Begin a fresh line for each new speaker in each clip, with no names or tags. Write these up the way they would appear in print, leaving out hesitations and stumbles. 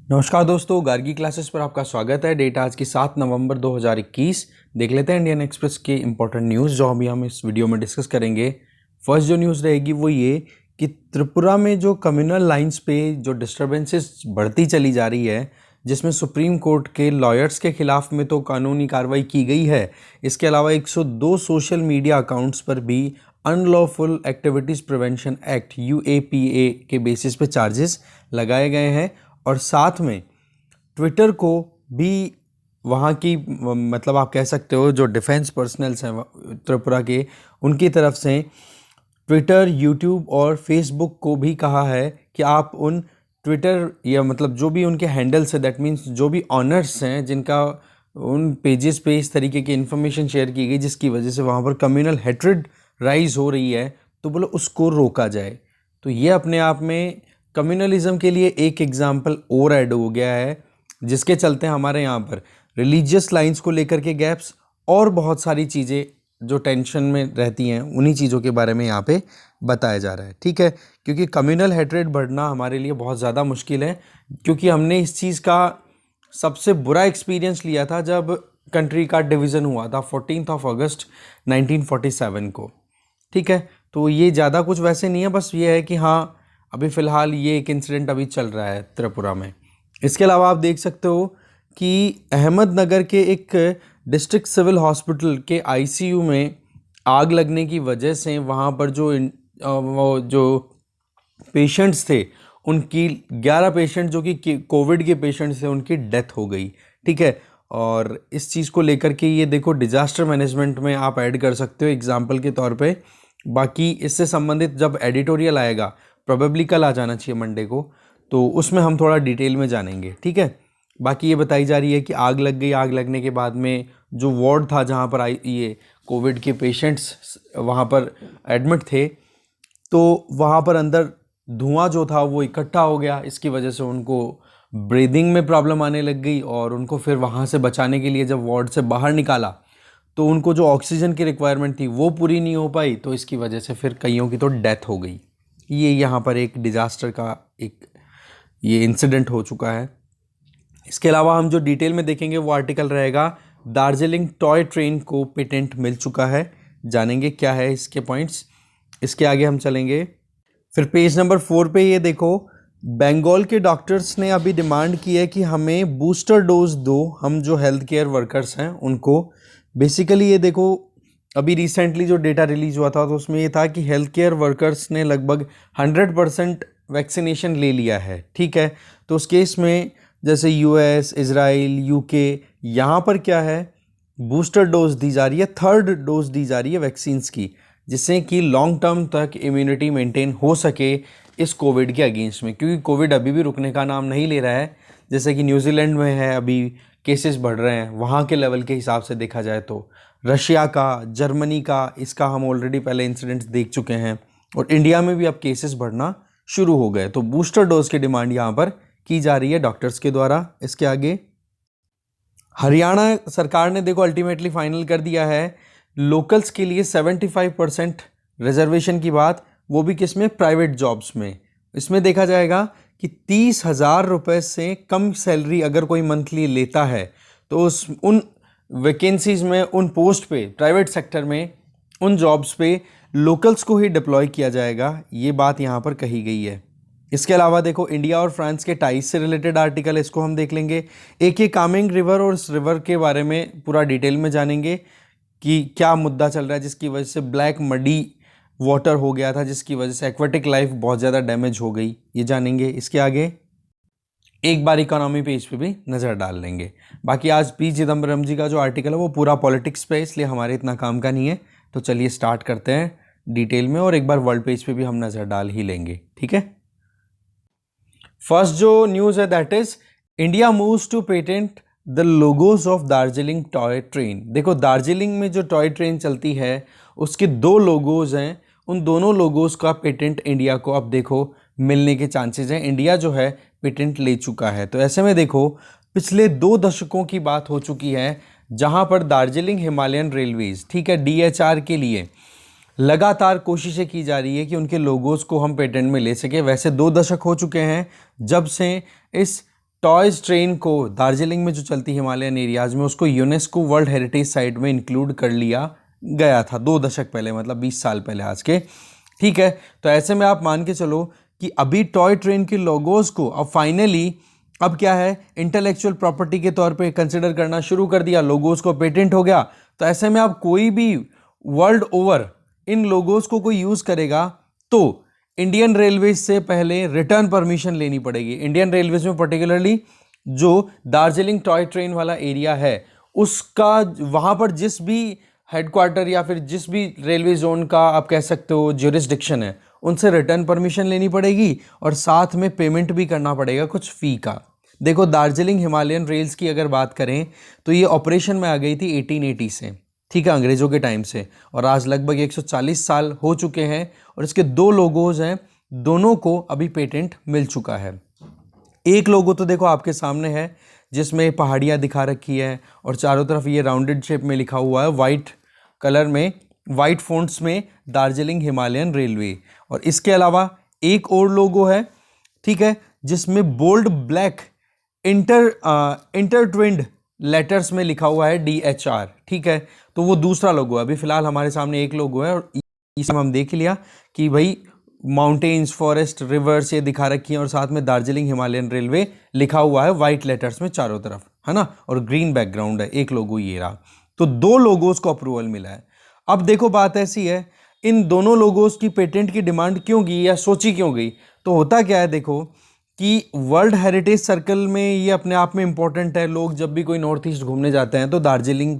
नमस्कार दोस्तों, गार्गी क्लासेस पर आपका स्वागत है। डेट आज की 7 नवंबर 2021। देख लेते हैं इंडियन एक्सप्रेस के इंपॉर्टेंट न्यूज़ जो अभी हम इस वीडियो में डिस्कस करेंगे। फर्स्ट जो न्यूज़ रहेगी वो ये कि त्रिपुरा में जो कम्युनल लाइंस पे जो डिस्टर्बेंसेस बढ़ती चली जा रही है, जिसमें सुप्रीम कोर्ट के लॉयर्स के खिलाफ में तो कानूनी कार्रवाई की गई है, इसके अलावा 102 सोशल मीडिया अकाउंट्स पर भी unlawful activities prevention act UAPA के बेसिस पे चार्जेस लगाए गए हैं। और साथ में ट्विटर को भी वहाँ की मतलब आप कह सकते हो जो डिफेंस पर्सनल्स हैं त्रिपुरा के, उनकी तरफ से ट्विटर, यूट्यूब और फेसबुक को भी कहा है कि आप उन ट्विटर या मतलब जो भी उनके हैंडल्स है, दैट मीन्स जो भी ऑनर्स हैं जिनका उन पेजेस पे इस तरीके की इन्फॉर्मेशन शेयर की गई जिसकी वजह से वहाँ पर कम्युनल हेट्रेड राइज हो रही है, तो बोलो उसको रोका जाए। तो ये अपने आप में कम्युनलिज्म के लिए एक एग्जाम्पल और ऐड हो गया है, जिसके चलते हमारे यहाँ पर रिलीजियस लाइंस को लेकर के गैप्स और बहुत सारी चीज़ें जो टेंशन में रहती हैं, उन्हीं चीज़ों के बारे में यहाँ पे बताया जा रहा है। ठीक है, क्योंकि कम्युनल हेट्रेड बढ़ना हमारे लिए बहुत ज़्यादा मुश्किल है, क्योंकि हमने इस चीज़ का सबसे बुरा एक्सपीरियंस लिया था जब कंट्री का डिवीज़न हुआ था 14 अगस्त 1947 को। ठीक है, तो ये ज़्यादा कुछ वैसे नहीं है, बस ये है कि हाँ अभी फ़िलहाल ये एक इंसिडेंट अभी चल रहा है त्रिपुरा में। इसके अलावा आप देख सकते हो कि अहमदनगर के एक डिस्ट्रिक्ट सिविल हॉस्पिटल के ICU में आग लगने की वजह से वहाँ पर जो पेशेंट्स थे, उनकी 11 पेशेंट जो कि कोविड के पेशेंट्स थे, उनकी डेथ हो गई। ठीक है, और इस चीज़ को लेकर के ये देखो डिज़ास्टर मैनेजमेंट में आप ऐड कर सकते हो एग्जाम्पल के तौर पे। बाकी इससे संबंधित जब एडिटोरियल आएगा, प्रोबेबली कल आ जाना चाहिए मंडे को, तो उसमें हम थोड़ा डिटेल में जानेंगे। ठीक है, बाकी ये बताई जा रही है कि आग लग गई। आग लगने के बाद में जो वार्ड था जहाँ पर ये कोविड के पेशेंट्स वहाँ पर एडमिट थे, तो वहाँ पर अंदर धुआं जो था वो इकट्ठा हो गया। इसकी वजह से उनको ब्रीदिंग में प्रॉब्लम आने लग गई, और उनको फिर वहाँ से बचाने के लिए जब वार्ड से बाहर निकाला तो उनको जो ऑक्सीजन की रिक्वायरमेंट थी वो पूरी नहीं हो पाई, तो इसकी वजह से फिर कईयों की तो डेथ हो गई। ये यहाँ पर एक डिज़ास्टर का एक ये इंसिडेंट हो चुका है। इसके अलावा हम जो डिटेल में देखेंगे वो आर्टिकल रहेगा दार्जिलिंग टॉय ट्रेन को पेटेंट मिल चुका है। जानेंगे क्या है इसके पॉइंट्स। इसके आगे हम चलेंगे, फिर पेज नंबर 4 पे ये देखो, बंगाल के डॉक्टर्स ने अभी डिमांड की है कि हमें बूस्टर डोज दो, हम जो हेल्थ केयर वर्कर्स हैं उनको। बेसिकली ये देखो, अभी रिसेंटली जो डेटा रिलीज हुआ था तो उसमें ये था कि हेल्थ केयर वर्कर्स ने लगभग 100% वैक्सीनेशन ले लिया है। ठीक है, तो उस केस में जैसे US, इजराइल, UK, यहाँ पर क्या है, बूस्टर डोज दी जा रही है, थर्ड डोज दी जा रही है वैक्सीन्स की, जिससे कि लॉन्ग टर्म तक इम्यूनिटी मेंटेन हो सके इस कोविड के अगेंस्ट में, क्योंकि कोविड अभी भी रुकने का नाम नहीं ले रहा है। जैसे कि न्यूजीलैंड में है, अभी केसेस बढ़ रहे हैं, वहाँ के लेवल के हिसाब से देखा जाए तो रशिया का, जर्मनी का, इसका हम ऑलरेडी पहले इंसिडेंट्स देख चुके हैं, और इंडिया में भी अब केसेस बढ़ना शुरू हो गए। तो बूस्टर डोज की डिमांड यहाँ पर की जा रही है डॉक्टर्स के द्वारा। इसके आगे हरियाणा सरकार ने देखो अल्टीमेटली फाइनल कर दिया है लोकल्स के लिए 75% रिजर्वेशन की बात, वो भी किस में, प्राइवेट जॉब्स में। इसमें देखा जाएगा कि 30,000 रुपये से कम सैलरी अगर कोई मंथली लेता है तो उन वैकेंसीज में, उन पोस्ट पे, प्राइवेट सेक्टर में, उन जॉब्स पे लोकल्स को ही डिप्लॉय किया जाएगा। ये बात यहाँ पर कही गई है। इसके अलावा देखो इंडिया और फ्रांस के टाइज से रिलेटेड आर्टिकल, इसको हम देख लेंगे। एक ये कामेंग रिवर और इस रिवर के बारे में पूरा डिटेल में जानेंगे कि क्या मुद्दा चल रहा है जिसकी वजह से ब्लैक मडी वाटर हो गया था, जिसकी वजह से एक्वेटिक लाइफ बहुत ज़्यादा डैमेज हो गई, ये जानेंगे। इसके आगे एक बार इकोनॉमी पेज पे भी नज़र डाल लेंगे। बाकी आज P चिदम्बरम जी का जो आर्टिकल है वो पूरा पॉलिटिक्स पे है, इसलिए हमारे इतना काम का नहीं है। तो चलिए स्टार्ट करते हैं डिटेल में, और एक बार वर्ल्ड पेज पे भी हम नज़र डाल ही लेंगे। ठीक है, फर्स्ट जो न्यूज़ है that is India moves to patent the logos of Darjeeling toy train. देखो दार्जिलिंग में जो टॉय ट्रेन चलती है उसके 2 लोगोज हैं, उन दोनों लोगोज का पेटेंट इंडिया को अब देखो मिलने के चांसेस हैं। इंडिया जो है पेटेंट ले चुका है। तो ऐसे में देखो पिछले 2 दशकों की बात हो चुकी है जहां पर दार्जिलिंग हिमालयन रेलवेज, ठीक है, DHR के लिए लगातार कोशिशें की जा रही है कि उनके लोगोस को हम पेटेंट में ले सके। वैसे 2 दशक हो चुके हैं जब से इस टॉयज ट्रेन को दार्जिलिंग में जो चलती हिमालयन एरियाज में, उसको यूनेस्को वर्ल्ड हेरिटेज साइट में इंक्लूड कर लिया गया था 2 दशक पहले, मतलब 20 साल पहले आज के। ठीक है, तो ऐसे में आप मान के चलो कि अभी टॉय ट्रेन के लोगोज को अब फाइनली अब क्या है, इंटेलेक्चुअल प्रॉपर्टी के तौर पे कंसिडर करना शुरू कर दिया, लोगोज को पेटेंट हो गया। तो ऐसे में आप कोई भी वर्ल्ड ओवर इन लोगोज को कोई यूज करेगा तो इंडियन रेलवेज से पहले रिटर्न परमिशन लेनी पड़ेगी। इंडियन रेलवेज में पर्टिकुलरली जो दार्जिलिंग टॉय ट्रेन वाला एरिया है उसका, वहां पर जिस भी हेडक्वार्टर या फिर जिस भी रेलवे जोन का आप कह सकते हो ज्यूरिसडिक्शन है, उनसे रिटर्न परमिशन लेनी पड़ेगी और साथ में पेमेंट भी करना पड़ेगा कुछ फ़ी का। देखो, दार्जिलिंग हिमालयन रेल्स की अगर बात करें तो ये ऑपरेशन में आ गई थी 1880 से, ठीक है, अंग्रेज़ों के टाइम से, और आज लगभग 140 साल हो चुके हैं। और इसके 2 लोगोज हैं, दोनों को अभी पेटेंट मिल चुका है। एक लोगो तो देखो आपके सामने है जिसमें पहाड़ियाँ दिखा रखी है और चारों तरफ ये राउंडेड शेप में लिखा हुआ है वाइट कलर में, वाइट फ़ॉन्ट्स में, दार्जिलिंग हिमालयन रेलवे। और इसके अलावा एक और लोगो है, ठीक है, जिसमें बोल्ड ब्लैक इंटरट्विन्ड लेटर्स में लिखा हुआ है DHR, ठीक है। तो वो दूसरा लोगो है। अभी फिलहाल हमारे सामने एक लोगो है और इसमें हम देख लिया कि भाई माउंटेन्स, फॉरेस्ट, रिवर्स ये दिखा रखी हैं और साथ में दार्जिलिंग हिमालयन रेलवे लिखा हुआ है वाइट लेटर्स में चारों तरफ, है ना, और ग्रीन बैकग्राउंड है। एक लोगो ये रहा। तो 2 लोगोस को अप्रूवल मिला है। अब देखो, बात ऐसी है, इन दोनों लोगोस की पेटेंट की डिमांड क्यों की या सोची क्यों गई? तो होता क्या है, देखो कि वर्ल्ड हेरिटेज सर्कल में ये अपने आप में इंपॉर्टेंट है। लोग जब भी कोई नॉर्थ ईस्ट घूमने जाते हैं तो दार्जिलिंग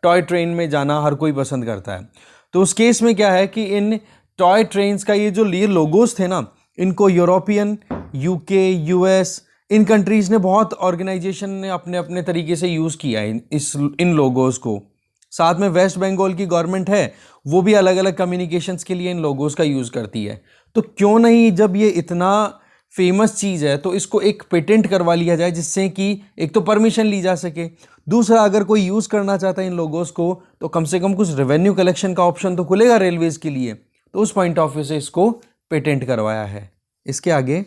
टॉय ट्रेन में जाना हर कोई पसंद करता है। तो उस केस में क्या है कि इन टॉय ट्रेन्स का ये जो लोगोस थे ना, इनको यूरोपियन, UK, US, इन कंट्रीज़ ने, बहुत ऑर्गेनाइजेशन ने अपने अपने तरीके से यूज़ किया है इन लोगोस को। साथ में वेस्ट बंगाल की गवर्नमेंट है, वो भी अलग अलग कम्युनिकेशंस के लिए इन लोगोस का यूज़ करती है। तो क्यों नहीं, जब ये इतना फेमस चीज़ है तो इसको एक पेटेंट करवा लिया जाए, जिससे कि एक तो परमिशन ली जा सके, दूसरा अगर कोई यूज़ करना चाहता है इन लोगोस को तो कम से कम कुछ रेवेन्यू कलेक्शन का ऑप्शन तो खुलेगा रेलवेज़ के लिए। तो उस पॉइंट ऑफ व्यू से इसको पेटेंट करवाया है। इसके आगे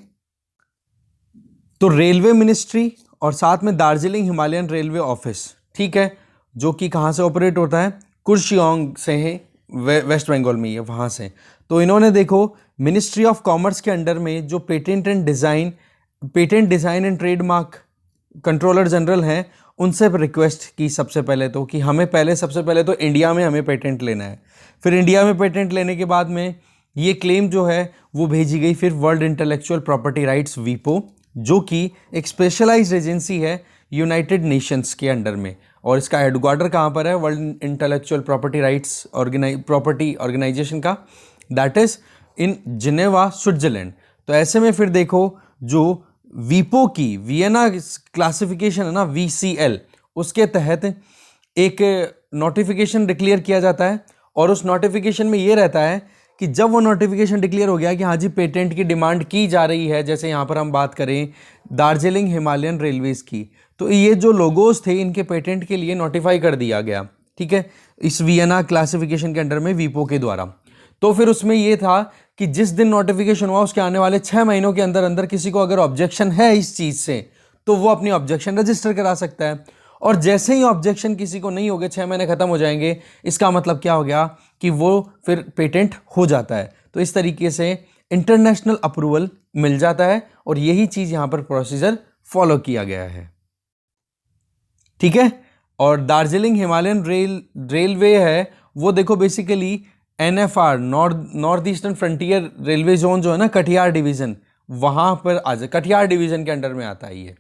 तो रेलवे मिनिस्ट्री और साथ में दार्जिलिंग हिमालयन रेलवे ऑफिस, ठीक है, जो कि कहाँ से ऑपरेट होता है, कुर्शियोंग से है, वेस्ट बंगाल में ही है, वहाँ से। तो इन्होंने देखो मिनिस्ट्री ऑफ कॉमर्स के अंडर में जो patent design and trademark controller general हैं, उनसे रिक्वेस्ट की सबसे पहले तो कि हमें सबसे पहले तो इंडिया में हमें पेटेंट लेना है। फिर इंडिया में पेटेंट लेने के बाद में ये क्लेम जो है वो भेजी गई फिर world intellectual property rights WIPO, जो कि एक स्पेशलाइज्ड एजेंसी है यूनाइटेड नेशंस के अंडर में। और इसका हेडक्वार्टर कहाँ पर है, world intellectual property rights property organisation का, that is in Geneva, Switzerland. तो ऐसे में फिर देखो, जो WIPO की वियना क्लासिफिकेशन है ना, VCL, उसके तहत एक नोटिफिकेशन डिक्लेयर किया जाता है। और उस नोटिफिकेशन में ये रहता है कि जब वो नोटिफिकेशन डिक्लेयर हो गया कि हाँ जी पेटेंट की डिमांड की जा रही है, जैसे यहाँ पर हम बात करें दार्जिलिंग हिमालयन रेलवेज़ की, तो ये जो लोगोस थे इनके पेटेंट के लिए नोटिफाई कर दिया गया, ठीक है, इस वियना क्लासिफिकेशन के अंडर में WIPO के द्वारा। तो फिर उसमें ये था कि जिस दिन नोटिफिकेशन हुआ उसके आने वाले 6 महीनों के अंदर अंदर किसी को अगर ऑब्जेक्शन है इस चीज़ से तो वो अपनी ऑब्जेक्शन रजिस्टर करा सकता है। और जैसे ही ऑब्जेक्शन किसी को नहीं हो गए, 6 महीने खत्म हो जाएंगे, इसका मतलब क्या हो गया कि वो फिर पेटेंट हो जाता है। तो इस तरीके से इंटरनेशनल अप्रूवल मिल जाता है और यही चीज़ यहाँ पर प्रोसीजर फॉलो किया गया है, ठीक है। और दार्जिलिंग हिमालयन रेलवे है वो देखो basically NFR, north eastern frontier railway zone जो है ना, कटिहार डिवीज़न, वहाँ पर आ जाए, कटिहार डिवीज़न के अंडर में आता है ये,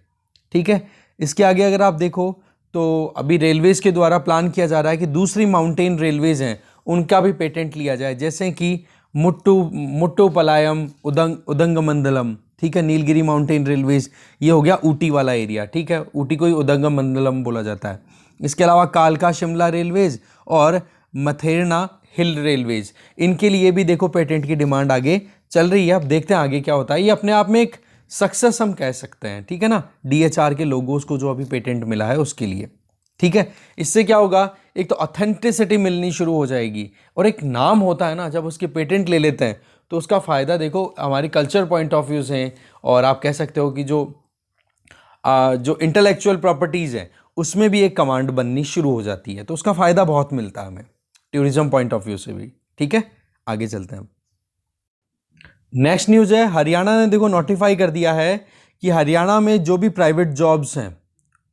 ठीक है। इसके आगे अगर आप देखो तो अभी रेलवेज़ के द्वारा प्लान किया जा रहा है कि दूसरी माउंटेन रेलवेज़ हैं उनका भी पेटेंट लिया जाए, जैसे कि मुट्टुपलायम, उदंगमंडलम, ठीक है, नीलगिरी माउंटेन रेलवेज़, ये हो गया ऊटी वाला एरिया, ठीक है, ऊटी को ही उदंगमंडलम बोला जाता है। इसके अलावा कालका शिमला रेलवेज़ और मथेरना हिल रेलवेज़, इनके लिए भी देखो पेटेंट की डिमांड आगे चल रही है। अब देखते हैं आगे क्या होता है। ये अपने आप में एक सक्सेस हम कह सकते हैं, ठीक है ना, DHR के लोगोस को जो अभी पेटेंट मिला है उसके लिए, ठीक है। इससे क्या होगा, एक तो ऑथेंटिसिटी मिलनी शुरू हो जाएगी और एक नाम होता है ना, जब उसके पेटेंट ले लेते हैं तो उसका फ़ायदा देखो हमारी कल्चर पॉइंट ऑफ व्यू से, और आप कह सकते हो कि जो जो इंटेलेक्चुअल प्रॉपर्टीज़ हैं उसमें भी एक कमांड बननी शुरू हो जाती है, तो उसका फ़ायदा बहुत मिलता है हमें टूरिज्म पॉइंट ऑफ व्यू से भी। ठीक है, आगे चलते हैं। नेक्स्ट न्यूज़ है, हरियाणा ने देखो नोटिफाई कर दिया है कि हरियाणा में जो भी प्राइवेट जॉब्स हैं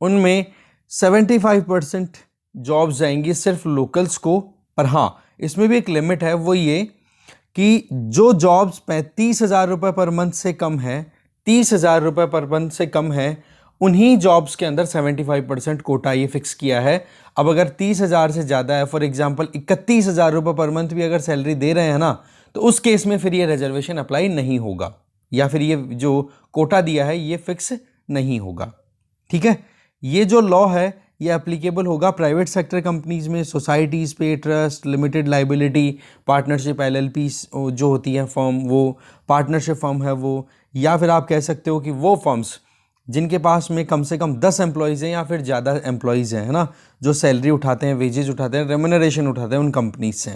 उनमें 75% जॉब्स जाएंगी सिर्फ लोकल्स को। पर हाँ, इसमें भी एक लिमिट है, वो ये कि जो जॉब्स 35,000 रुपये पर मंथ से कम है, 30,000 रुपये पर मंथ से कम है, उन्हीं जॉब्स के अंदर 75% कोटा ये फिक्स किया है। अब अगर 30,000 से ज़्यादा है, फॉर एग्जांपल 31,000 रुपये पर मंथ भी अगर सैलरी दे रहे हैं ना, तो उस केस में फिर ये रिजर्वेशन अप्लाई नहीं होगा, या फिर ये जो कोटा दिया है ये फिक्स नहीं होगा। ठीक है, ये जो लॉ है ये एप्लीकेबल होगा प्राइवेट सेक्टर कंपनीज में, सोसाइटीज़ पे, trust, limited liability, partnership LLP जो होती है फर्म, वो पार्टनरशिप फर्म है वो, या फिर आप कह सकते हो कि वो फर्म्स जिनके पास में कम से कम 10 एम्प्लॉयज़ हैं या फिर ज़्यादा एम्प्लॉयज़ हैं, है ना, जो सैलरी उठाते हैं, वेजेज उठाते हैं, रेम्यूनरेशन उठाते हैं उन कंपनीज से।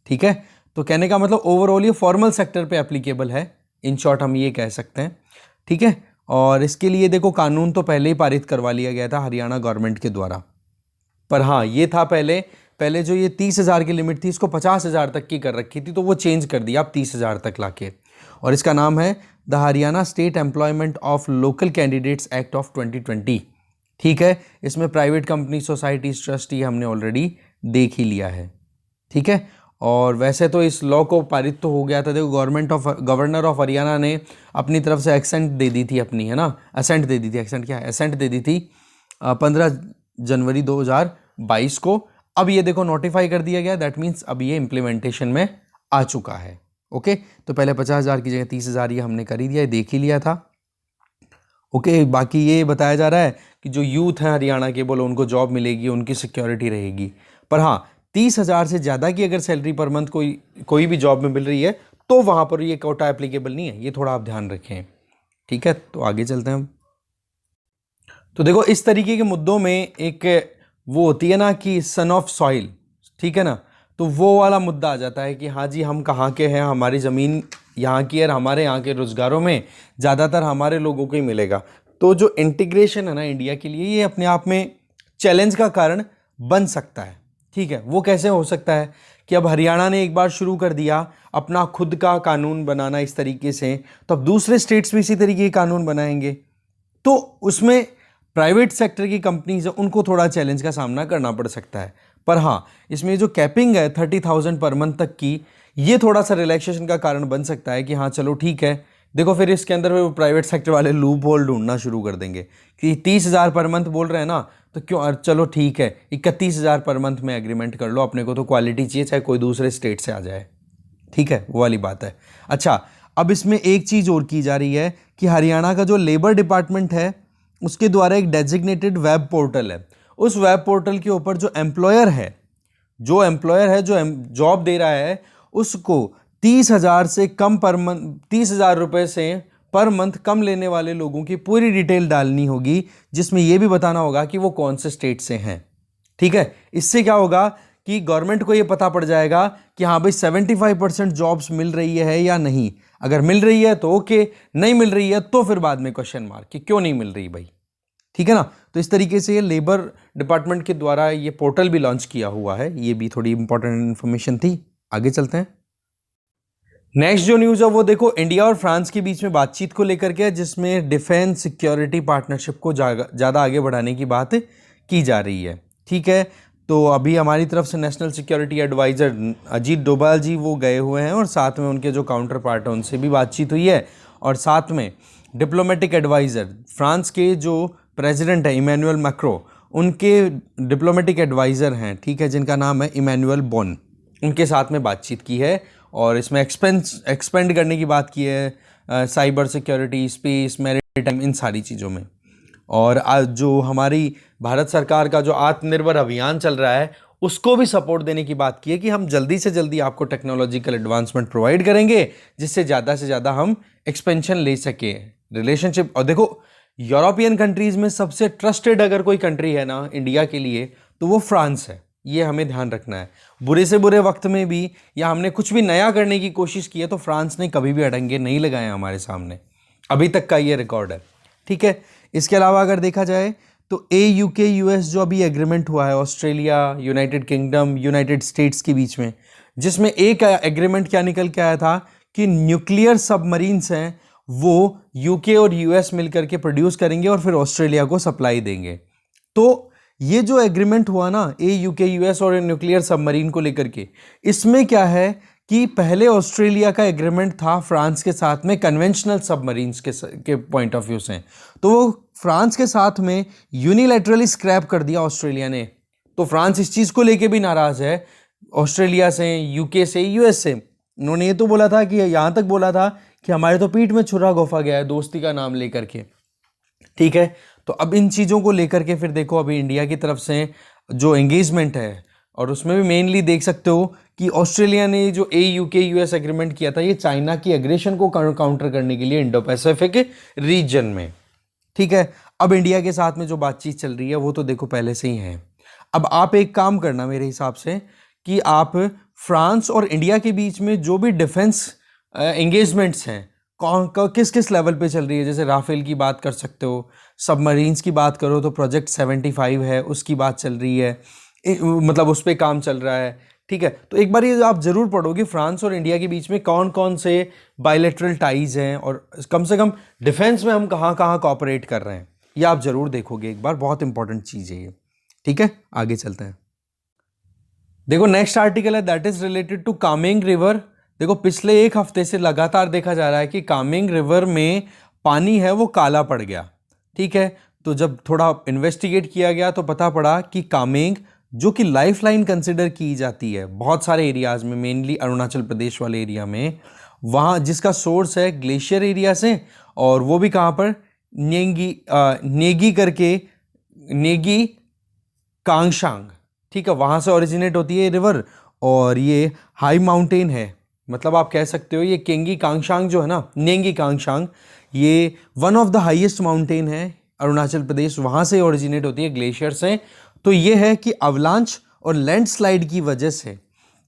ठीक है, तो कहने का मतलब ओवरऑल ये फॉर्मल सेक्टर पे एप्लीकेबल है, इन शॉर्ट हम ये कह सकते हैं। ठीक है, और इसके लिए देखो कानून तो पहले ही पारित करवा लिया गया था हरियाणा गवर्नमेंट के द्वारा। पर हाँ, ये था पहले जो ये 30,000 की लिमिट थी इसको 50,000 तक की कर रखी थी, तो वो चेंज कर दिया अब 30,000 तक लाके, और इसका नाम है the Haryana state employment of local candidates act of 2020। ठीक है, इसमें प्राइवेट कंपनी, सोसाइटीज, ट्रस्ट ये हमने ऑलरेडी देख ही लिया है। ठीक है, और वैसे तो इस लॉ को पारित तो हो गया था, देखो गवर्नर ऑफ हरियाणा ने अपनी तरफ से एक्सेंट दे दी थी अपनी, है ना, असेंट दे दी थी, एक्सेंट क्या है, असेंट दे दी थी 15 जनवरी 2022 को। अब ये देखो नोटिफाई कर दिया गया, दैट मीन्स अब ये इम्प्लीमेंटेशन में आ चुका है। ओके, तो पहले 50,000 की जगह 30,000 ये हमने कर ही दिया, देख ही लिया था। ओके, बाकी ये बताया जा रहा है कि जो यूथ हैं हरियाणा के, बोलो उनको जॉब मिलेगी, उनकी सिक्योरिटी रहेगी। पर हाँ, 30,000 से ज़्यादा की अगर सैलरी पर मंथ कोई भी जॉब में मिल रही है तो वहाँ पर ये कोटा एप्लीकेबल नहीं है, ये थोड़ा आप ध्यान रखें। ठीक है, तो आगे चलते हैं हम। तो देखो इस तरीके के मुद्दों में एक वो होती है ना कि सन ऑफ सॉइल, ठीक है ना, तो वो वाला मुद्दा आ जाता है कि हाँ जी हम कहाँ के हैं, हमारी ज़मीन यहाँ की है, हमारे यहाँ के रोज़गारों में ज़्यादातर हमारे लोगों को ही मिलेगा। तो जो इंटीग्रेशन है ना इंडिया के लिए, ये अपने आप में चैलेंज का कारण बन सकता है। ठीक है, वो कैसे हो सकता है कि अब हरियाणा ने एक बार शुरू कर दिया अपना खुद का कानून बनाना इस तरीके से, तो अब दूसरे स्टेट्स भी इसी तरीके के कानून बनाएंगे, तो उसमें प्राइवेट सेक्टर की कंपनीज है उनको थोड़ा चैलेंज का सामना करना पड़ सकता है। पर हाँ, इसमें जो कैपिंग है 30,000 पर मंथ तक की, ये थोड़ा सा रिलैक्सेशन का कारण बन सकता है कि हाँ चलो ठीक है। देखो फिर इसके अंदर वो प्राइवेट सेक्टर वाले लूप होल ढूंढना शुरू कर देंगे कि 30,000 पर मंथ बोल रहे हैं ना, तो क्यों, चलो ठीक है 31,000 पर मंथ में एग्रीमेंट कर लो, अपने को तो क्वालिटी चाहिए चाहे कोई दूसरे स्टेट से आ जाए। ठीक है, वो वाली बात है। अच्छा, अब इसमें एक चीज़ और की जा रही है कि हरियाणा का जो लेबर डिपार्टमेंट है उसके द्वारा एक डेजिग्नेटेड वेब पोर्टल है, उस वेब पोर्टल के ऊपर जो एम्प्लॉयर है जो जॉब दे रहा है उसको 30,000 से कम पर मंथ, 30,000 रुपये से पर मंथ कम लेने वाले लोगों की पूरी डिटेल डालनी होगी, जिसमें यह भी बताना होगा कि वो कौन से स्टेट से हैं। ठीक है, इससे क्या होगा कि गवर्नमेंट को ये पता पड़ जाएगा कि हाँ भाई 75% जॉब्स मिल रही है या नहीं। अगर मिल रही है तो ओके, नहीं मिल रही है तो फिर बाद में क्वेश्चन मार्क कि क्यों नहीं मिल रही भाई। ठीक है ना, तो इस तरीके से ये लेबर डिपार्टमेंट के द्वारा ये पोर्टल भी लॉन्च किया हुआ है, ये भी थोड़ी इंपॉर्टेंट इन्फॉर्मेशन थी। आगे चलते हैं। नेक्स्ट जो न्यूज़ है वो देखो इंडिया और फ्रांस के बीच में बातचीत को लेकर के, जिसमें डिफेंस सिक्योरिटी पार्टनरशिप को ज़्यादा आगे बढ़ाने की बात की जा रही है। ठीक है, तो अभी हमारी तरफ से national security adviser Ajit Doval ji वो गए हुए हैं, और साथ में उनके जो काउंटर पार्ट हैं उनसे भी बातचीत हुई है, और साथ में डिप्लोमेटिक एडवाइज़र फ्रांस के जो प्रेसिडेंट है इमैनुअल मैक्रो, उनके डिप्लोमेटिक एडवाइज़र हैं, ठीक है, जिनका नाम है इमैनुअल बोन, उनके साथ में बातचीत की है, और इसमें एक्सपेंड करने की बात की है साइबर सिक्योरिटी, स्पेस, मैरीटाइम, इन सारी चीज़ों में। और आज जो हमारी भारत सरकार का जो आत्मनिर्भर अभियान चल रहा है उसको भी सपोर्ट देने की बात की है कि हम जल्दी से जल्दी आपको टेक्नोलॉजिकल एडवांसमेंट प्रोवाइड करेंगे, जिससे ज़्यादा से ज़्यादा हम एक्सपेंशन ले सके रिलेशनशिप। और देखो यूरोपियन कंट्रीज़ में सबसे ट्रस्टेड अगर कोई कंट्री है ना इंडिया के लिए तो वो फ्रांस है, ये हमें ध्यान रखना है। बुरे से बुरे वक्त में भी या हमने कुछ भी नया करने की कोशिश की है तो फ्रांस ने कभी भी अड़ंगे नहीं लगाए हमारे सामने, अभी तक का ये रिकॉर्ड है। ठीक है, इसके अलावा अगर देखा जाए तो AUKUS जो अभी एग्रीमेंट हुआ है Australia, United kingdom, United states के बीच में, जिसमें एक एग्रीमेंट क्या निकल के आया था कि न्यूक्लियर सबमरीन्स हैं वो यूके और यूएस मिलकर के प्रोड्यूस करेंगे और फिर ऑस्ट्रेलिया को सप्लाई देंगे। तो ये जो एग्रीमेंट हुआ ना AUKUS और न्यूक्लियर सबमरीन को लेकर के, इसमें क्या है कि पहले ऑस्ट्रेलिया का एग्रीमेंट था फ्रांस के साथ में कन्वेंशनल सबमरीन्स के पॉइंट ऑफ व्यू से, तो वो फ्रांस के साथ में यूनिलैटरली स्क्रैप कर दिया ऑस्ट्रेलिया ने। तो फ्रांस इस चीज़ को लेके भी नाराज़ है ऑस्ट्रेलिया से, यूके से, यूएस से। उन्होंने ये तो बोला था कि यहाँ तक बोला था कि हमारे तो पीठ में छुरा घोंपा गया है दोस्ती का नाम लेकर के, ठीक है। तो अब इन चीज़ों को लेकर के फिर देखो अभी इंडिया की तरफ से जो एंगेजमेंट है, और उसमें भी मेनली देख सकते हो कि ऑस्ट्रेलिया ने जो AUKUS एग्रीमेंट किया था ये चाइना की एग्रेशन को काउंटर करने के लिए इंडो पैसिफिक रीजन में, ठीक है। अब इंडिया के साथ में जो बातचीत चल रही है वो तो देखो पहले से ही है। अब आप एक काम करना मेरे हिसाब से कि आप फ्रांस और इंडिया के बीच में जो भी डिफेंस एंगेजमेंट्स हैं किस किस लेवल पे चल रही है, जैसे राफेल की बात कर सकते हो, सबमरीन्स की बात करो तो प्रोजेक्ट 75 है उसकी बात चल रही है, मतलब उस पर काम चल रहा है, ठीक है। तो एक बार ये आप ज़रूर पढ़ोगे फ्रांस और इंडिया के बीच में कौन कौन से बायलैटरल टाइज हैं और कम से कम डिफेंस में हम कहाँ कहाँ कॉपरेट कर रहे हैं, ये आप ज़रूर देखोगे एक बार, बहुत इंपॉर्टेंट चीज़ है ये, ठीक है। आगे चलते हैं। देखो नेक्स्ट आर्टिकल है that is related to Kameng river. देखो पिछले एक हफ्ते से लगातार देखा जा रहा है कि कामेंग रिवर में पानी है वो काला पड़ गया, ठीक है। तो जब थोड़ा इन्वेस्टिगेट किया गया तो पता पड़ा कि कामेंग जो कि लाइफ लाइन कंसिडर की जाती है बहुत सारे एरियाज में, मेनली अरुणाचल प्रदेश वाले एरिया में, वहाँ जिसका सोर्स है ग्लेशियर एरिया से, और वो भी कहाँ पर नेगी करके, नेगी कांगशांग, ठीक है, वहाँ से ओरिजिनेट होती है रिवर। और ये हाई माउंटेन है, मतलब आप कह सकते हो ये केंगी कांगशांग जो है ना, नेंगी कांगशांग, ये one of the highest mountain है अरुणाचल प्रदेश, वहाँ से ओरिजिनेट होती है ग्लेशियर से। तो ये है कि अवलांच और लैंडस्लाइड की वजह से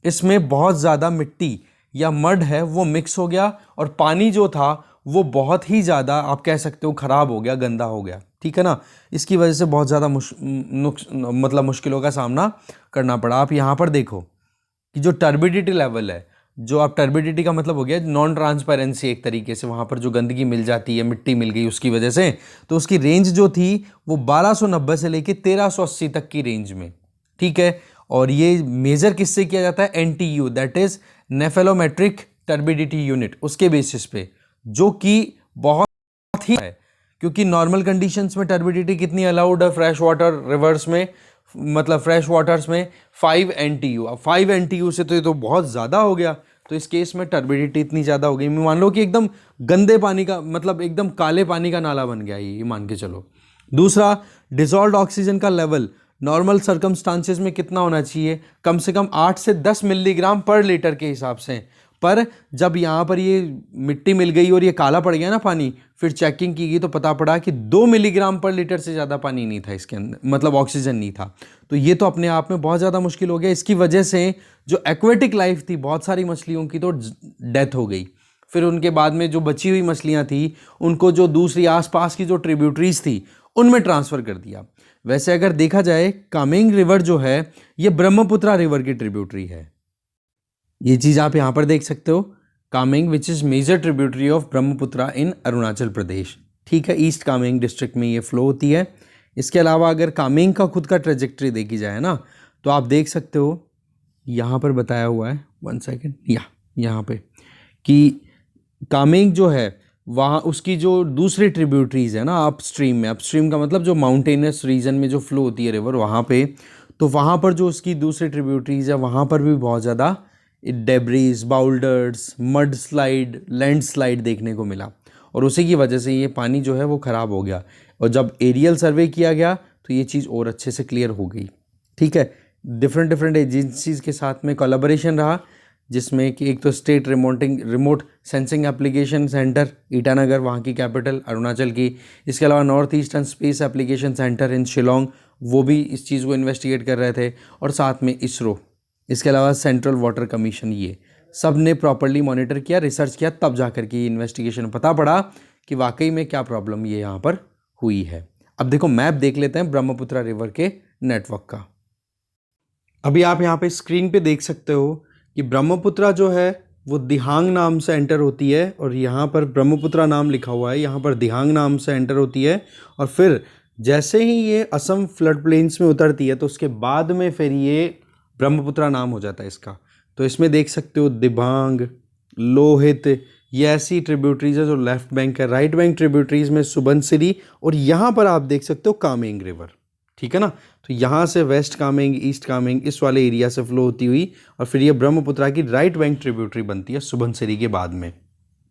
इसमें बहुत ज़्यादा मिट्टी या मड है वो मिक्स हो गया, और पानी जो था वो बहुत ही ज़्यादा आप कह सकते हो ख़राब हो गया, गंदा हो गया, ठीक है ना। इसकी वजह से बहुत ज़्यादा मतलब मुश्किलों का सामना करना पड़ा। आप यहाँ पर देखो कि जो टर्बिडिटी लेवल है, जो आप टर्बिडिटी का मतलब हो गया नॉन ट्रांसपेरेंसी, एक तरीके से वहाँ पर जो गंदगी मिल जाती है, मिट्टी मिल गई उसकी वजह से, तो उसकी रेंज जो थी वो 1290 से लेके 1380 तक की रेंज में, ठीक है। और ये मेजर किससे किया जाता है, NTU that is nephelometric turbidity unit, उसके बेसिस पे, जो कि बहुत ही है, क्योंकि नॉर्मल कंडीशंस में टर्बिडिटी कितनी अलाउड है फ्रेश वाटर रिवर्स में, मतलब फ्रेश वाटर्स में 5 NTU। अब 5 NTU से तो ये तो बहुत ज़्यादा हो गया, तो इस केस में टर्बिडिटी इतनी ज़्यादा हो गई, मान लो कि एकदम गंदे पानी का, मतलब एकदम काले पानी का नाला बन गया ये मान के चलो। दूसरा, डिसॉल्व्ड ऑक्सीजन का लेवल नॉर्मल सर्कमस्टांसेस में कितना होना चाहिए, कम से कम 8 से 10 मिलीग्राम पर लीटर के हिसाब से, पर जब यहाँ पर ये मिट्टी मिल गई और ये काला पड़ गया ना पानी, फिर चेकिंग की गई तो पता पड़ा कि 2 मिलीग्राम पर लीटर से ज़्यादा पानी नहीं था इसके अंदर, मतलब ऑक्सीजन नहीं था। तो ये तो अपने आप में बहुत ज़्यादा मुश्किल हो गया। इसकी वजह से जो एक्वेटिक लाइफ थी, बहुत सारी मछलियों की तो डेथ हो गई। फिर उनके बाद में जो बची हुई मछलियाँ थी उनको जो दूसरी आसपास की जो ट्रिब्यूटरीज थी उनमें ट्रांसफ़र कर दिया। वैसे अगर देखा जाए कामेंग रिवर जो है ये ब्रह्मपुत्रा रिवर की ट्रिब्यूटरी है, ये चीज़ आप यहाँ पर देख सकते हो, Kameng which is major tributary of Brahmaputra in Arunachal Pradesh, ठीक है। ईस्ट कामेंग डिस्ट्रिक्ट में ये फ्लो होती है। इसके अलावा अगर कामेंग का खुद का ट्रेजेक्ट्री देखी जाए ना, तो आप देख सकते हो यहाँ पर बताया हुआ है, 1 सेकेंड, यहाँ पे कि कामेंग जो है वहाँ उसकी जो दूसरी ट्रिब्यूटरीज है ना अपस्ट्रीम में, अपस्ट्रीम का मतलब जो माउंटेनियस रीजन में जो फ्लो होती है रिवर वहाँ पे, तो वहाँ पर जो उसकी दूसरी ट्रिब्यूटरीज है वहाँ पर भी बहुत ज़्यादा debris, boulders, mud slide, land slide देखने को मिला, और उसी की वजह से ये पानी जो है वो ख़राब हो गया। और जब एरियल सर्वे किया गया तो ये चीज़ और अच्छे से क्लियर हो गई, ठीक है। डिफरेंट एजेंसीज़ के साथ में कोलैबोरेशन रहा, जिसमें कि एक तो state remote sensing application centre Itanagar, वहाँ की कैपिटल अरुणाचल की, इसके अलावा north eastern space application centre in Shillong, वो भी इस चीज़ को इन्वेस्टिगेट कर रहे थे, और साथ में इसरो, इसके अलावा सेंट्रल वाटर कमीशन, ये सब ने प्रॉपरली मॉनिटर किया, रिसर्च किया, तब जाकर के इन्वेस्टिगेशन पता पड़ा कि वाकई में क्या प्रॉब्लम ये यहाँ पर हुई है। अब देखो मैप देख लेते हैं ब्रह्मपुत्र रिवर के नेटवर्क का। अभी आप यहाँ पे स्क्रीन पे देख सकते हो कि ब्रह्मपुत्र जो है वो दिहांग नाम से एंटर होती है, और यहाँ पर ब्रह्मपुत्र नाम लिखा हुआ है, यहाँ पर दिहांग नाम से एंटर होती है, और फिर जैसे ही ये असम फ्लड प्लेन्स में उतरती है तो उसके बाद में फिर ये ब्रह्मपुत्र नाम हो जाता है इसका। तो इसमें देख सकते हो दिबांग, लोहित, ये ऐसी ट्रिब्यूटरीज है जो लेफ्ट बैंक है। राइट बैंक ट्रिब्यूटरीज में सुबनसिरी, और यहाँ पर आप देख सकते हो कामेंग रिवर, ठीक है ना। तो यहाँ से वेस्ट कामेंग, ईस्ट कामेंग, इस वाले एरिया से फ्लो होती हुई और फिर ये ब्रह्मपुत्र की राइट बैंक ट्रिब्यूटरी बनती है सुबनसिरी के बाद में,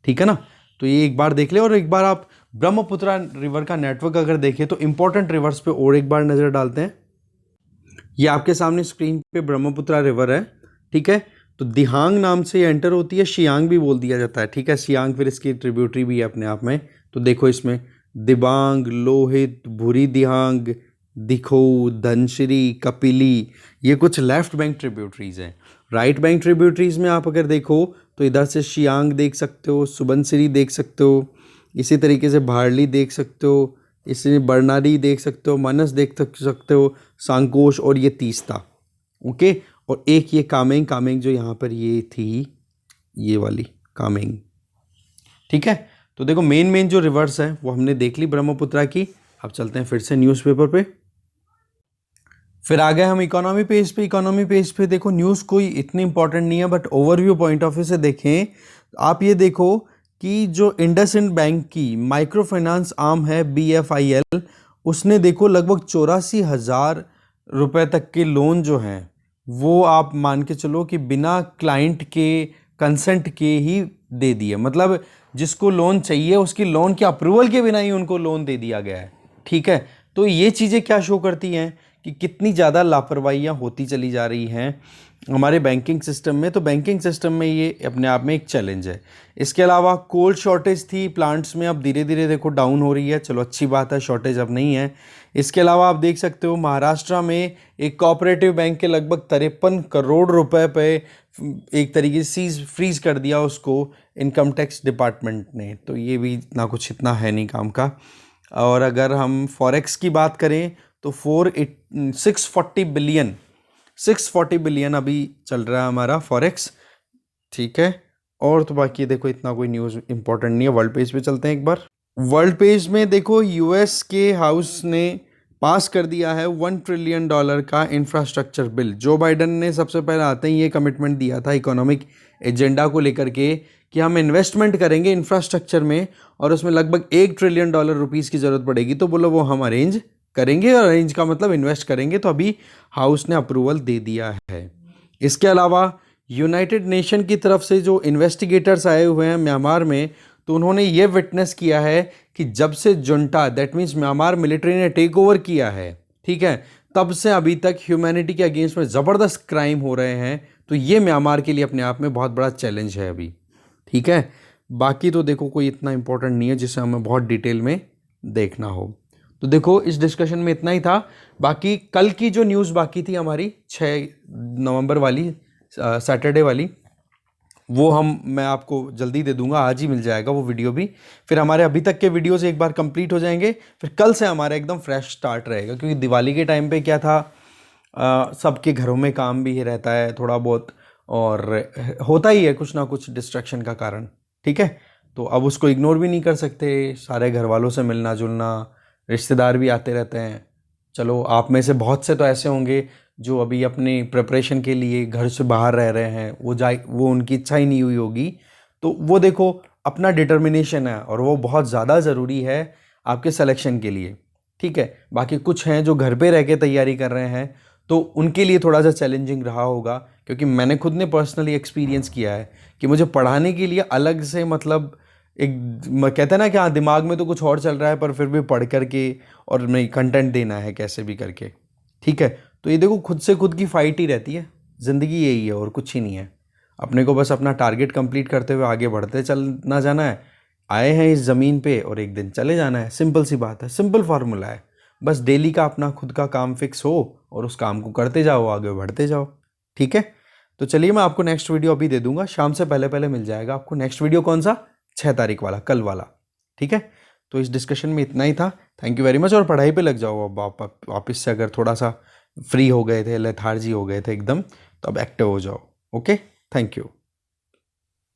ठीक है ना। तो ये एक बार देख ले, और एक बार आप ब्रह्मपुत्र रिवर का नेटवर्क अगर देखें तो इंपॉर्टेंट रिवर्स पे और एक बार नज़र डालते हैं। ये आपके सामने स्क्रीन पे ब्रह्मपुत्र रिवर है, ठीक है। तो दिहांग नाम से ये एंटर होती है, शियांग भी बोल दिया जाता है, ठीक है। शियांग फिर इसकी ट्रिब्यूटरी भी है अपने आप में। तो देखो इसमें दिबांग, लोहित, भूरी दिहांग, दिखो, धनश्री, कपिली, ये कुछ लेफ्ट बैंक ट्रिब्यूटरीज हैं। राइट बैंक ट्रिब्यूटरीज में आप अगर देखो तो इधर से शियांग देख सकते हो, सुबनसिरी देख सकते हो, इसी तरीके से भारली देख सकते हो, इसी बरनारी देख सकते हो, मनस देख सकते हो, सांकोश, और ये तीस्ता, ओके। और एक ये कामेंग, कामेंग जो यहाँ पर ये थी, ये वाली कामेंग, ठीक है। तो देखो मेन जो रिवर्स है वो हमने देख ली ब्रह्मपुत्र की। अब चलते हैं फिर से न्यूज़पेपर पे। फिर आ गए हम इकोनॉमी पेज पे। इकोनॉमी पेज पे देखो न्यूज़ कोई इतनी इंपॉर्टेंट नहीं है, but overview point of view से देखें आप ये देखो कि जो इंडसइंड बैंक की माइक्रो फाइनेंस आर्म है BFIL, उसने देखो लगभग 84,000 रुपए तक के लोन जो हैं वो आप मान के चलो कि बिना क्लाइंट के कंसेंट के ही दे दिए। मतलब जिसको लोन चाहिए उसकी लोन के अप्रूवल के बिना ही उनको लोन दे दिया गया है, ठीक है। तो ये चीज़ें क्या शो करती हैं कि कितनी ज़्यादा लापरवाहियाँ होती चली जा रही हैं हमारे बैंकिंग सिस्टम में। तो बैंकिंग सिस्टम में ये अपने आप में एक चैलेंज है। इसके अलावा कोल्ड शॉर्टेज थी प्लांट्स में, अब धीरे धीरे देखो डाउन हो रही है, चलो अच्छी बात है, शॉर्टेज अब नहीं है। इसके अलावा आप देख सकते हो महाराष्ट्र में एक कोऑपरेटिव बैंक के लगभग 53 करोड़ रुपए पे एक तरीके से फ्रीज कर दिया उसको इनकम टैक्स डिपार्टमेंट ने। तो ये भी इतना है नहीं काम का। और अगर हम फॉरेक्स की बात करें तो 640 बिलियन अभी चल रहा है हमारा फॉरेक्स, ठीक है। और तो बाकी देखो इतना कोई न्यूज़ इंपॉर्टेंट नहीं है। वर्ल्ड पेज पे चलते हैं एक बार। वर्ल्ड पेज में देखो यूएस के हाउस ने पास कर दिया है $1 ट्रिलियन का इंफ्रास्ट्रक्चर बिल। जो बाइडन ने सबसे पहले आते ही ये कमिटमेंट दिया था इकोनॉमिक एजेंडा को लेकर के कि हम इन्वेस्टमेंट करेंगे इंफ्रास्ट्रक्चर में और उसमें लगभग $1 ट्रिलियन रुपीज़ की ज़रूरत पड़ेगी। तो बोलो वो हम अरेंज करेंगे, और अरेंज का मतलब इन्वेस्ट करेंगे। तो अभी हाउस ने अप्रूवल दे दिया है। इसके अलावा यूनाइटेड नेशन की तरफ से जो इन्वेस्टिगेटर्स आए हुए हैं म्यांमार में, तो उन्होंने ये विटनेस किया है कि जब से junta that means Myanmar military ने टेक ओवर किया है, ठीक है, तब से अभी तक ह्यूमैनिटी के अगेंस्ट में ज़बरदस्त क्राइम हो रहे हैं। तो ये म्यांमार के लिए अपने आप में बहुत बड़ा चैलेंज है अभी, ठीक है। बाकी तो देखो कोई इतना इंपॉर्टेंट नहीं है जिसे हमें बहुत डिटेल में देखना हो। तो देखो इस डिस्कशन में इतना ही था। बाकी कल की जो न्यूज़ बाकी थी हमारी 6 नवंबर वाली, सैटरडे वाली, वो मैं आपको जल्दी दे दूंगा, आज ही मिल जाएगा वो वीडियो भी। फिर हमारे अभी तक के वीडियोस एक बार कंप्लीट हो जाएंगे, फिर कल से हमारा एकदम फ्रेश स्टार्ट रहेगा। क्योंकि दिवाली के टाइम पे क्या था, सबके घरों में काम भी रहता है थोड़ा बहुत, और होता ही है कुछ ना कुछ डिस्ट्रैक्शन का कारण, ठीक है। तो अब उसको इग्नोर भी नहीं कर सकते, सारे घर वालों से मिलना जुलना, रिश्तेदार भी आते रहते हैं। चलो आप में से बहुत से तो ऐसे होंगे जो अभी अपने प्रिपरेशन के लिए घर से बाहर रह रहे हैं, वो उनकी इच्छा ही नहीं हुई होगी। तो वो देखो अपना डिटर्मिनेशन है और वो बहुत ज़्यादा ज़रूरी है आपके सिलेक्शन के लिए, ठीक है। बाकी कुछ हैं जो घर पे रह के तैयारी कर रहे हैं, तो उनके लिए थोड़ा सा चैलेंजिंग रहा होगा। क्योंकि मैंने खुद ने पर्सनली एक्सपीरियंस किया है कि मुझे पढ़ाने के लिए अलग से, मतलब कहते हैं ना कि हाँ दिमाग में तो कुछ और चल रहा है, पर फिर भी पढ़ करके और नहीं कंटेंट देना है कैसे भी करके, ठीक है। तो ये देखो खुद से खुद की फाइट ही रहती है, ज़िंदगी यही है और कुछ ही नहीं है। अपने को बस अपना टारगेट कंप्लीट करते हुए आगे बढ़ते चलना जाना है। आए हैं इस ज़मीन पे और एक दिन चले जाना है, सिंपल सी बात है, सिंपल फार्मूला है। बस डेली का अपना खुद का काम फिक्स हो और उस काम को करते जाओ, आगे बढ़ते जाओ, ठीक है। तो चलिए मैं आपको नेक्स्ट वीडियो अभी दे दूंगा, शाम से पहले पहले मिल जाएगा आपको नेक्स्ट वीडियो। कौन सा? 6 तारीख वाला, कल वाला, ठीक है। तो इस डिस्कशन में इतना ही था। Thank you very much. और पढ़ाई पे लग जाओ अब आप वापस से, अगर थोड़ा सा फ्री हो गए थे, लेथार्जी हो गए थे एकदम, तो अब एक्टिव हो जाओ। Okay, thank you.